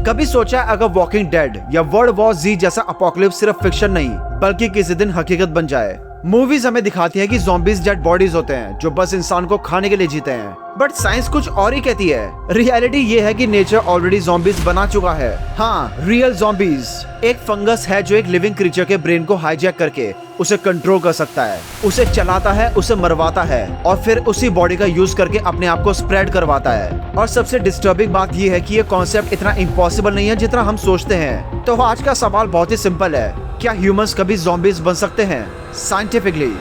कभी सोचा अगर वॉकिंग डेड या वर्ल्ड वॉर Z जैसा अपोकलिप्स सिर्फ फिक्शन नहीं बल्कि किसी दिन हकीकत बन जाए। मूवीज हमें दिखाती है कि ज़ॉम्बीज डेड बॉडीज होते हैं जो बस इंसान को खाने के लिए जीते हैं, बट साइंस कुछ और ही कहती है। रियलिटी ये है कि नेचर ऑलरेडी ज़ॉम्बीज बना चुका है। हाँ, रियल ज़ॉम्बीज एक फंगस है जो एक लिविंग क्रीचर के ब्रेन को हाईजैक करके उसे कंट्रोल कर सकता है, उसे चलाता है, उसे मरवाता है और फिर उसी बॉडी का यूज करके अपने आप को स्प्रेड करवाता है। और सबसे डिस्टर्बिंग बात ये है कि ये कॉन्सेप्ट इतना इम्पॉसिबल नहीं है जितना हम सोचते हैं। तो आज का सवाल बहुत ही सिंपल है, क्या ह्यूमंस कभी ज़ॉम्बीज बन सकते हैं साइंटिफिकली?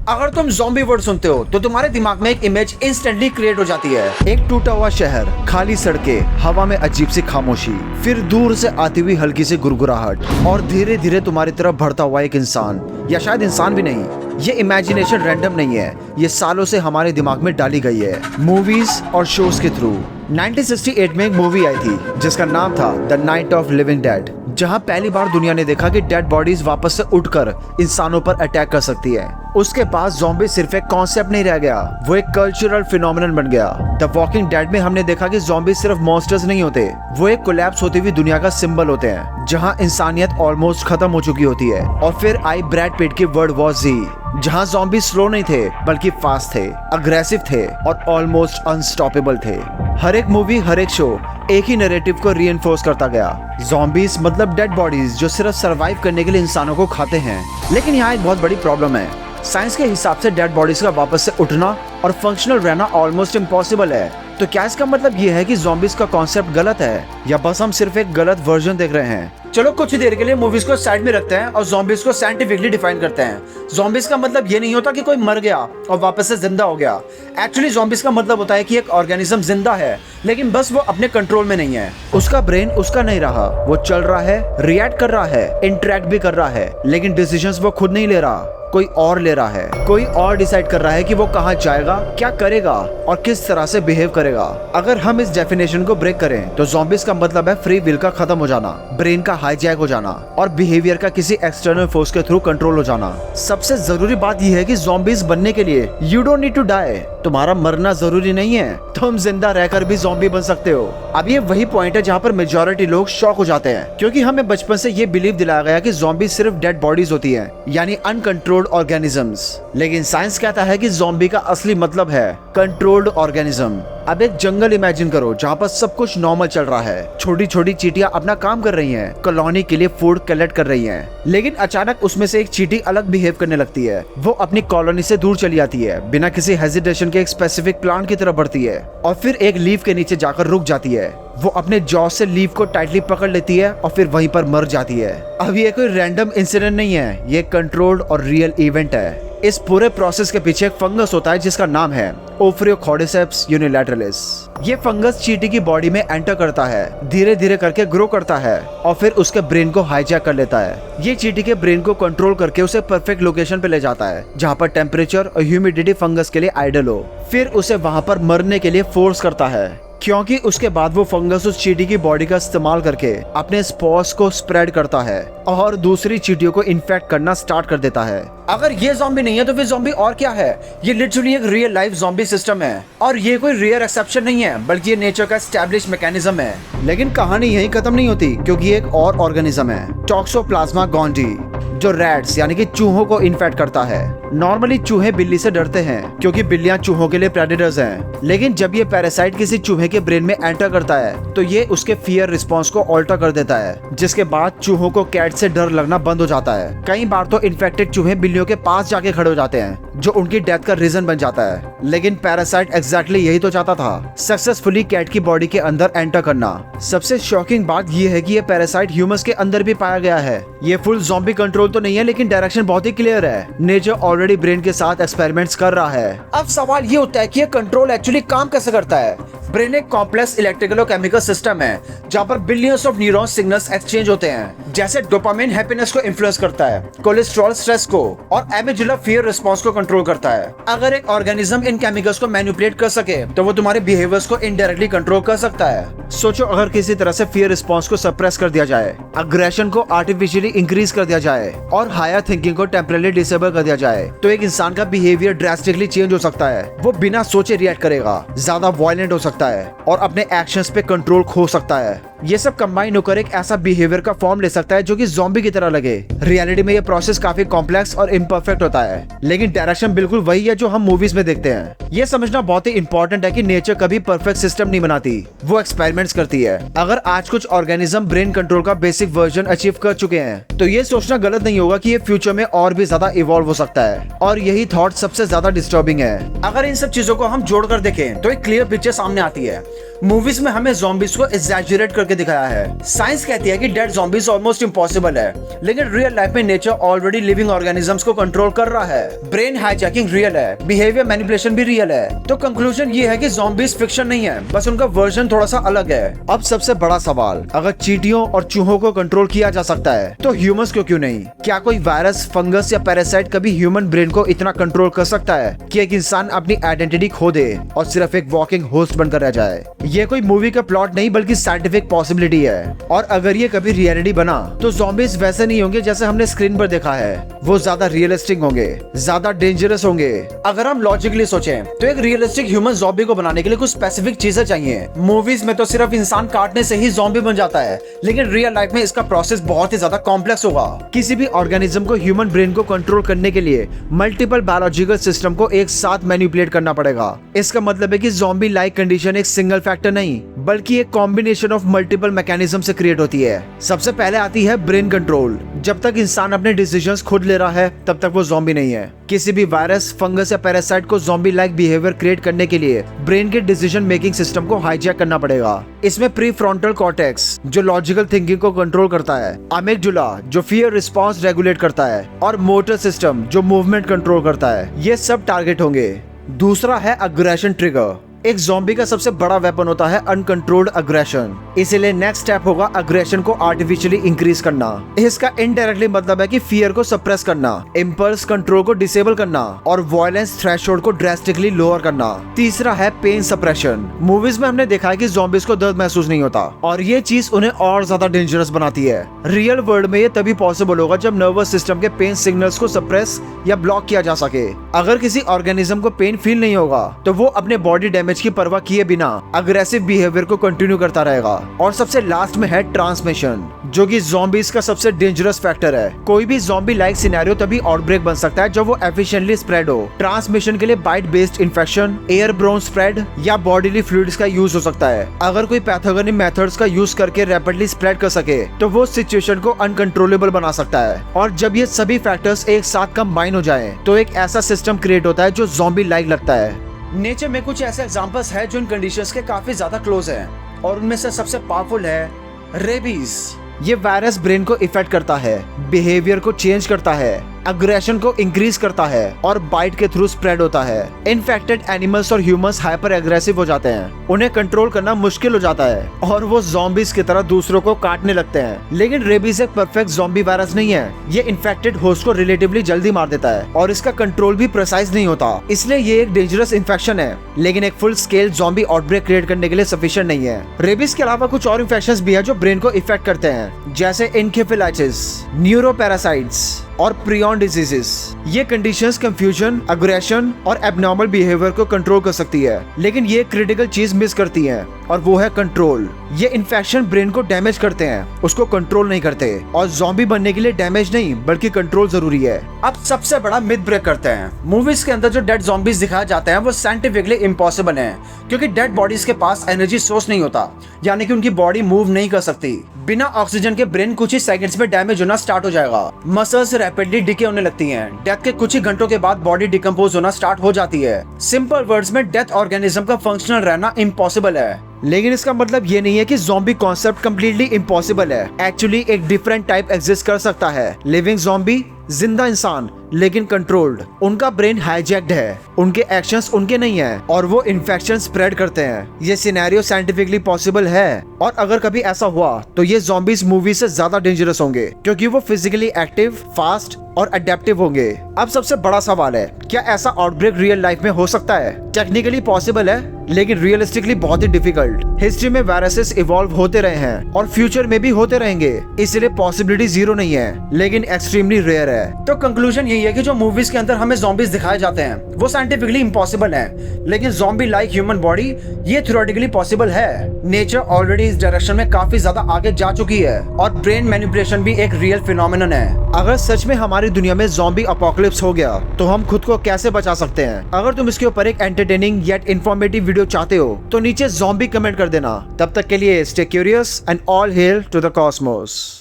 अगर तुम ज़ॉम्बी वर्ड सुनते हो तो तुम्हारे दिमाग में एक इमेज इंस्टेंटली क्रिएट हो जाती है। एक टूटा हुआ शहर, खाली सड़कें, हवा में अजीब सी खामोशी, फिर दूर से आती हुई हल्की सी गुरगुराहट और धीरे धीरे तुम्हारी तरफ बढ़ता हुआ एक इंसान, या शायद इंसान भी नहीं। ये इमेजिनेशन रैंडम नहीं है, ये सालों से हमारे दिमाग में डाली गई है मूवीज और शोज के थ्रू। 1968 में एक मूवी आई थी जिसका नाम था the night of living dead, जहां पहली बार दुनिया ने देखा कि डेड बॉडीज वापस से उठकर इंसानों पर अटैक कर सकती है। उसके बाद ज़ॉम्बी सिर्फ एक कॉन्सेप्ट नहीं रह गया, वो एक कल्चरल फिनोमिनन बन गया। द वॉकिंग डेड में हमने देखा कि ज़ॉम्बी सिर्फ मॉन्स्टर्स नहीं होते, वो एक कोलैप्स होती हुई दुनिया का सिंबल होते हैं जहां इंसानियत ऑलमोस्ट खत्म हो चुकी होती है। और फिर आई ब्रैड पिट की वर्ल्ड वॉर Z, जहां ज़ॉम्बी स्लो नहीं थे बल्कि फास्ट थे, अग्रेसिव थे और ऑलमोस्ट अनस्टॉपेबल थे। हर एक मूवी, हर एक शो एक ही नैरेटिव को रीइंफोर्स करता गया, ज़ॉम्बीज मतलब डेड बॉडीज जो सिर्फ सरवाइव करने के लिए इंसानों को खाते हैं। लेकिन यहाँ एक बहुत बड़ी प्रॉब्लम है, साइंस के हिसाब से डेड बॉडीज का वापस से उठना और फंक्शनल रहना ऑलमोस्ट इम्पॉसिबल है। तो क्या इसका मतलब ये है कि ज़ॉम्बीज का कॉन्सेप्ट गलत है या बस हम सिर्फ एक गलत वर्जन देख रहे हैं? चलो कुछ देर के लिए मूवीज को साइड में रखते हैं और ज़ॉम्बीज को साइंटिफिकली डिफाइन करते हैं। ज़ॉम्बीज का मतलब ये नहीं होता कि कोई मर गया और वापस से जिंदा हो गया। एक्चुअली ज़ॉम्बीज का मतलब होता है कि एक ऑर्गेनिज्म जिंदा है लेकिन बस वो अपने कंट्रोल में नहीं है। उसका ब्रेन उसका नहीं रहा, वो चल रहा है, रिएक्ट कर रहा है, इंटरेक्ट भी कर रहा है, लेकिन डिसीजंस वो खुद नहीं ले रहा, कोई और ले रहा है। कोई और डिसाइड कर रहा है कि वो कहाँ जाएगा, क्या करेगा और किस तरह से बिहेव करेगा। अगर हम इस डेफिनेशन को ब्रेक करें तो ज़ॉम्बीज का मतलब है फ्री विल का खत्म हो जाना, ब्रेन का हाईजैक हो जाना और बिहेवियर का किसी एक्सटर्नल फोर्स के थ्रू कंट्रोल हो जाना। सबसे जरूरी बात यह है कि ज़ॉम्बीज बनने के लिए you don't need to die, तुम्हारा मरना जरूरी नहीं है, तुम जिंदा रहकर भी ज़ॉम्बी बन सकते हो। अब ये वही पॉइंट है जहाँ पर मेजॉरिटी लोग शॉक हो जाते हैं, क्योंकि हमें बचपन से ये बिलीव दिलाया गया कि ज़ॉम्बी सिर्फ डेड बॉडीज होती हैं, यानी अनकंट्रोल्ड ऑर्गेनिजम्स। लेकिन साइंस कहता है कि ज़ॉम्बी का असली मतलब है कंट्रोल्ड ऑर्गेनिज्म। अब एक जंगल इमेजिन करो जहाँ पर सब कुछ नॉर्मल चल रहा है, छोटी छोटी चींटियां अपना काम कर रही हैं, कॉलोनी के लिए फूड कलेक्ट कर रही हैं, लेकिन अचानक उसमें से एक चींटी अलग बिहेव करने लगती है। वो अपनी कॉलोनी से दूर चली जाती है, बिना किसी हेजिटेशन के एक स्पेसिफिक प्लांट की तरफ बढ़ती है और फिर एक लीफ के नीचे जाकर रुक जाती है। वो अपने जॉ से लीफ को टाइटली पकड़ लेती है और फिर वहीं पर मर जाती है। अब ये कोई रैंडम इंसिडेंट नहीं है, ये कंट्रोल्ड और रियल इवेंट है। इस पूरे प्रोसेस के पीछे एक फंगस होता है जिसका नाम है ओफ्रियोकॉर्डिसेप्स यूनिलैटरलिस। ये फंगस चींटी की बॉडी में एंटर करता है, धीरे धीरे करके ग्रो करता है और फिर उसके ब्रेन को हाईजैक कर लेता है। ये चींटी के ब्रेन को कंट्रोल करके उसे परफेक्ट लोकेशन पे ले जाता है जहाँ पर टेम्परेचर और ह्यूमिडिटी फंगस के लिए आइडियल हो। फिर उसे वहाँ पर मरने के लिए फोर्स करता है, क्योंकि उसके बाद वो फंगस उस चींटी की बॉडी का इस्तेमाल करके अपने स्पोर्स को स्प्रेड करता है और दूसरी चींटियों को इन्फेक्ट करना स्टार्ट कर देता है। अगर ये ज़ॉम्बी नहीं है तो फिर ज़ॉम्बी और क्या है? ये लिटरली एक रियल लाइफ ज़ॉम्बी सिस्टम है और ये कोई रेयर एक्सेप्शन नहीं है बल्कि ये नेचर का एस्टैब्लिश मैकेनिज्म है। लेकिन कहानी यहीं खत्म नहीं होती, क्योंकि ये एक और ऑर्गेनिज्म है, टॉक्सोप्लाज्मा गोंडी, जो रैट्स यानी कि चूहों को इन्फेक्ट करता है। नॉर्मली चूहे बिल्ली से डरते हैं क्योंकि बिल्लियां चूहों के लिए प्रेडेटर्स हैं, लेकिन जब ये पैरासाइट किसी चूहे के ब्रेन में एंटर करता है तो ये उसके फियर रिस्पॉन्स को ऑल्टर कर देता है, जिसके बाद चूहों को कैट से डर लगना बंद हो जाता है। कई बार तो इन्फेक्टेड चूहे बिल्लियों के पास जाके खड़े हो जाते हैं, जो उनकी डेथ का रीजन बन जाता है। लेकिन पैरासाइट एग्जैक्टली यही तो चाहता था, सक्सेसफुली कैट की बॉडी के अंदर एंटर करना। सबसे शॉकिंग बात ये है कि ये पैरासाइट ह्यूमंस के अंदर भी पाया गया है। ये फुल ज़ॉम्बी कंट्रोल तो नहीं है, लेकिन डायरेक्शन बहुत ही क्लियर है। नेचर ऑलरेडी ब्रेन के साथ एक्सपेरिमेंट्स कर रहा है। अब सवाल ये उठता है कि ये कंट्रोल एक्चुअली काम कैसे करता है? ब्रेन एक कॉम्प्लेक्स इलेक्ट्रिकल और केमिकल सिस्टम है जहाँ पर billions of neuron signals exchange होते हैं। जैसे डोपामिन हैप्पीनेस को इन्फ्लुएंस करता है, कोलेस्ट्रॉल स्ट्रेस को और एमिजिला फियर रिस्पॉन्स को कंट्रोल कंट्रोल करता है। अगर एक ऑर्गेनिज्म इन केमिकल्स को मैनिपुलेट कर सके तो वो तुम्हारे बिहेवियर्स को इनडायरेक्टली कंट्रोल कर सकता है। सोचो, अगर किसी तरह से फियर रिस्पॉन्स को सप्रेस कर दिया जाए, अग्रेशन को आर्टिफिशियली इंक्रीज कर दिया जाए और हायर थिंकिंग को टेम्परेली डिसेबल कर दिया जाए, तो एक इंसान का बिहेवियर ड्रास्टिकली चेंज हो सकता है। वो बिना सोचे रिएक्ट करेगा, ज्यादा वायलेंट हो सकता है और अपने एक्शंस पे कंट्रोल खो सकता है। ये सब कंबाइन होकर एक ऐसा बिहेवियर का फॉर्म ले सकता है जो कि ज़ॉम्बी की तरह लगे। रियलिटी में ये प्रोसेस काफी कॉम्प्लेक्स और इम्परफेक्ट होता है, लेकिन डायरेक्शन बिल्कुल वही है जो हम मूवीज में देखते हैं। ये समझना बहुत ही इंपॉर्टेंट है कि नेचर कभी परफेक्ट सिस्टम नहीं बनाती, वो एक्सपेरिमेंट्स करती है। अगर आज कुछ ऑर्गेनिज्म ब्रेन कंट्रोल का बेसिक वर्जन अचीव कर चुके हैं, तो ये सोचना गलत नहीं होगा कि ये फ्यूचर में और भी ज्यादा इवॉल्व हो सकता है। और यही थॉट सबसे ज्यादा डिस्टर्बिंग है। अगर इन सब चीजों को हम जोड़कर देखें तो एक क्लियर पिक्चर सामने आती है। मूवीज में हमें ज़ॉम्बीज को एग्जैजरेट करके दिखाया है। साइंस कहती है कि डेड ज़ॉम्बीज ऑलमोस्ट इम्पॉसिबल है, लेकिन रियल लाइफ में नेचर ऑलरेडी लिविंग ऑर्गेनिजम्स को कंट्रोल कर रहा है। ब्रेन हाईजैकिंग रियल है, बिहेवियर मैनिपुलेशन भी रियल है। तो कंक्लूजन ये है कि ज़ॉम्बीज फिक्शन नहीं है, बस उनका वर्जन थोड़ा सा अलग है। अब सबसे बड़ा सवाल, अगर चींटियों और चूहों को कंट्रोल किया जा सकता है तो ह्यूमंस को क्यों नहीं? क्या कोई वायरस, फंगस या पैरासाइट कभी ह्यूमन ब्रेन को इतना कंट्रोल कर सकता है कि एक इंसान अपनी आइडेंटिटी खो दे और सिर्फ एक वॉकिंग होस्ट बनकर रह जाए? ये कोई मूवी का प्लॉट नहीं बल्कि साइंटिफिक पॉसिबिलिटी है। और अगर ये कभी रियलिटी बना तो ज़ॉम्बीज वैसे नहीं होंगे जैसे हमने स्क्रीन पर देखा है। वो ज्यादा रियलिस्टिक होंगे, ज्यादा डेंजरस होंगे। अगर हम लॉजिकली सोचें तो एक रियलिस्टिक ह्यूमन ज़ॉम्बी को बनाने के लिए कुछ स्पेसिफिक चीजें चाहिए। मूवीज में तो सिर्फ इंसान काटने से ही ज़ॉम्बी बन जाता है, लेकिन रियल लाइफ में इसका प्रोसेस बहुत ही ज्यादा कॉम्प्लेक्स होगा। किसी भी ऑर्गेनिज्म को ह्यूमन ब्रेन को कंट्रोल करने के लिए मल्टीपल बायोलॉजिकल सिस्टम को एक साथ मैनिपुलेट करना पड़ेगा। इसका मतलब है कि ज़ॉम्बी लाइक कंडीशन एक सिंगल फैक्टर नहीं बल्कि एक कॉम्बिनेशन ऑफ मल्टीपल मैकेनिज्म से क्रिएट होती है। सबसे पहले आती है ब्रेन कंट्रोल। जब तक इंसान अपने डिसीजंस खुद ले रहा है तब तक वो ज़ॉम्बी नहीं है। किसी भी वायरस, फंगस या पैरासाइट को ज़ॉम्बी लाइक बिहेवियर क्रिएट करने के लिए ब्रेन के डिसीजन मेकिंग सिस्टम को हाईजैक करना पड़ेगा। इसमें प्री फ्रंटल कॉर्टेक्स जो लॉजिकल थिंकिंग को कंट्रोल करता है, अमिगडाला जो फियर रिस्पॉन्स रेगुलेट करता है और मोटर सिस्टम जो मूवमेंट कंट्रोल करता है, ये सब टारगेट होंगे। दूसरा है अग्रेशन ट्रिगर। एक ज़ॉम्बी का सबसे बड़ा वेपन होता है अनकंट्रोल्ड अग्रेशन। इसीलिए नेक्स्ट स्टेप होगा अग्रेशन को आर्टिफिशियली इंक्रीज करना। इसका इनडायरेक्टली मतलब है कि फियर को सप्रेस करना, इंपल्स कंट्रोल को डिसेबल करना और वायलेंस थ्रेशोल्ड को ड्रास्टिकली लोअर करना। तीसरा है पेन सप्रेशन। मूवीज में हमने देखा है कि ज़ॉम्बीज को दर्द महसूस नहीं होता और ये चीज उन्हें और ज्यादा डेंजरस बनाती है। रियल वर्ल्ड में ये तभी पॉसिबल होगा जब नर्वस सिस्टम के पेन सिग्नल्स को सप्रेस या ब्लॉक किया जा सके। अगर किसी ऑर्गेनिज्म को पेन फील नहीं होगा तो वो अपने बॉडी डैमेज की परवाह किए बिना अग्रेसिव बिहेवियर को कंटिन्यू करता रहेगा। और सबसे लास्ट में है ट्रांसमिशन, जो कि ज़ॉम्बीज का सबसे डेंजरस फैक्टर है। कोई भी ज़ॉम्बी लाइक सिनेरियो तभी आउटब्रेक बन सकता है जब वो एफिशिएंटली स्प्रेड हो। ट्रांसमिशन के लिए बाइट बेस्ड इन्फेक्शन, एयरब्रोन स्प्रेड या बॉडीली फ्लूइड्स का यूज हो सकता है। अगर कोई पैथोजेनिक मेथड्स का यूज करके रैपिडली स्प्रेड कर सके तो वो सिचुएशन को अनकंट्रोलेबल बना सकता है। और जब ये सभी फैक्टर्स एक साथ कंबाइन हो जाए तो एक ऐसा सिस्टम क्रिएट होता है जो ज़ॉम्बी लाइक लगता है। नेचर में कुछ ऐसे एग्जांपल्स हैं जो इन कंडीशंस के काफी ज्यादा क्लोज हैं और उनमें से सबसे पावरफुल है रेबीज। ये वायरस ब्रेन को इफेक्ट करता है, बिहेवियर को चेंज करता है, अग्रेशन को इंक्रीज करता है और बाइट के थ्रू स्प्रेड होता है। इन्फेक्टेड एनिमल्स और ह्यूमंस हाइपर एग्रेसिव हो जाते हैं, उन्हें कंट्रोल करना मुश्किल हो जाता है और वो ज़ॉम्बीज की तरह दूसरों को काटने लगते हैं। लेकिन रेबीज एक परफेक्ट ज़ॉम्बी वायरस नहीं है। ये इन्फेक्टेड होस्ट को रिलेटिवली जल्दी मार देता है और इसका कंट्रोल भी प्रिसाइज नहीं होता, इसलिए ये एक डेंजरस इन्फेक्शन है, लेकिन एक full scale zombie outbreak create करने के लिए सफिशिएंट नहीं है। रेबीज के अलावा कुछ और इन्फेक्शंस भी है जो ब्रेन को इफेक्ट करते हैं, जैसे एन्केफेलाइटिस, न्यूरोपैरासाइट्स और प्रियॉन डिजीजेस। ये कंडीशंस कंफ्यूजन, अग्रेशन और एबनॉर्मल बिहेवियर को कंट्रोल कर सकती है, लेकिन ये क्रिटिकल चीज मिस करती है और वो है कंट्रोल। ये इन्फेक्शन ब्रेन को डैमेज करते हैं, उसको कंट्रोल नहीं करते। और ज़ॉम्बी बनने के लिए डैमेज नहीं बल्कि कंट्रोल जरूरी है। अब सबसे बड़ा मिथ ब्रेक करते हैं। मूवीज के अंदर जो डेड ज़ॉम्बीज दिखाए जाते हैं वो साइंटिफिकली इम्पॉसिबल है, क्योंकि डेड बॉडीज के पास एनर्जी सोर्स नहीं होता, यानी कि उनकी बॉडी मूव नहीं कर सकती। बिना ऑक्सीजन के ब्रेन कुछ ही सेकंड्स में डैमेज होना स्टार्ट हो जाएगा। मसल्स रैपिडली डिके होने लगती हैं। डेथ के कुछ ही घंटों के बाद बॉडी डिकम्पोज होना स्टार्ट हो जाती है। सिंपल वर्ड्स में डेथ ऑर्गेनिज्म का फंक्शनल रहना इम्पॉसिबल है। लेकिन इसका मतलब ये नहीं है कि ज़ॉम्बी कॉन्सेप्ट कम्प्लीटली इम्पॉसिबल है। एक्चुअली एक डिफरेंट टाइप एग्जिस्ट कर सकता है, लिविंग ज़ॉम्बी, जिंदा इंसान लेकिन कंट्रोल्ड। उनका ब्रेन हाईजैक्ड है, उनके एक्शंस उनके नहीं है और वो इन्फेक्शन स्प्रेड करते हैं। ये सिनेरियो साइंटिफिकली पॉसिबल है और अगर कभी ऐसा हुआ तो ये ज़ॉम्बीज मूवी से ज्यादा डेंजरस होंगे क्योंकि वो फिजिकली एक्टिव, फास्ट और अडेप्टिव होंगे। अब सबसे बड़ा सवाल है, क्या ऐसा आउटब्रेक रियल लाइफ में हो सकता है? टेक्निकली पॉसिबल है लेकिन रियलिस्टिकली बहुत ही डिफिकल्ट। हिस्ट्री में वायरसेस इवॉल्व होते रहे हैं और फ्यूचर में भी होते रहेंगे, इसलिए पॉसिबिलिटी जीरो नहीं है लेकिन एक्सट्रीमली रेयर है। तो कंक्लूजन यही है कि जो मूवीज के अंदर हमें ज़ॉम्बीज दिखाए जाते हैं वो साइंटिफिकली इम्पॉसिबल है, लेकिन ज़ॉम्बी लाइक ह्यूमन बॉडी ये थ्योरेटिकली पॉसिबल है। नेचर ऑलरेडी इस डायरेक्शन में काफी ज्यादा आगे जा चुकी है और ब्रेन मैनिपुलेशन भी एक रियल फिनोमेनन है। अगर सच में हमारी दुनिया में ज़ॉम्बी अपोकलिप्स हो गया तो हम खुद को कैसे बचा सकते हैं? अगर तुम इसके ऊपर एक एंटरटेनिंग येट इंफॉर्मेटिव वीडियो चाहते हो तो नीचे ज़ॉम्बी कमेंट कर देना। तब तक के लिए stay curious and all hail to the Cosmos.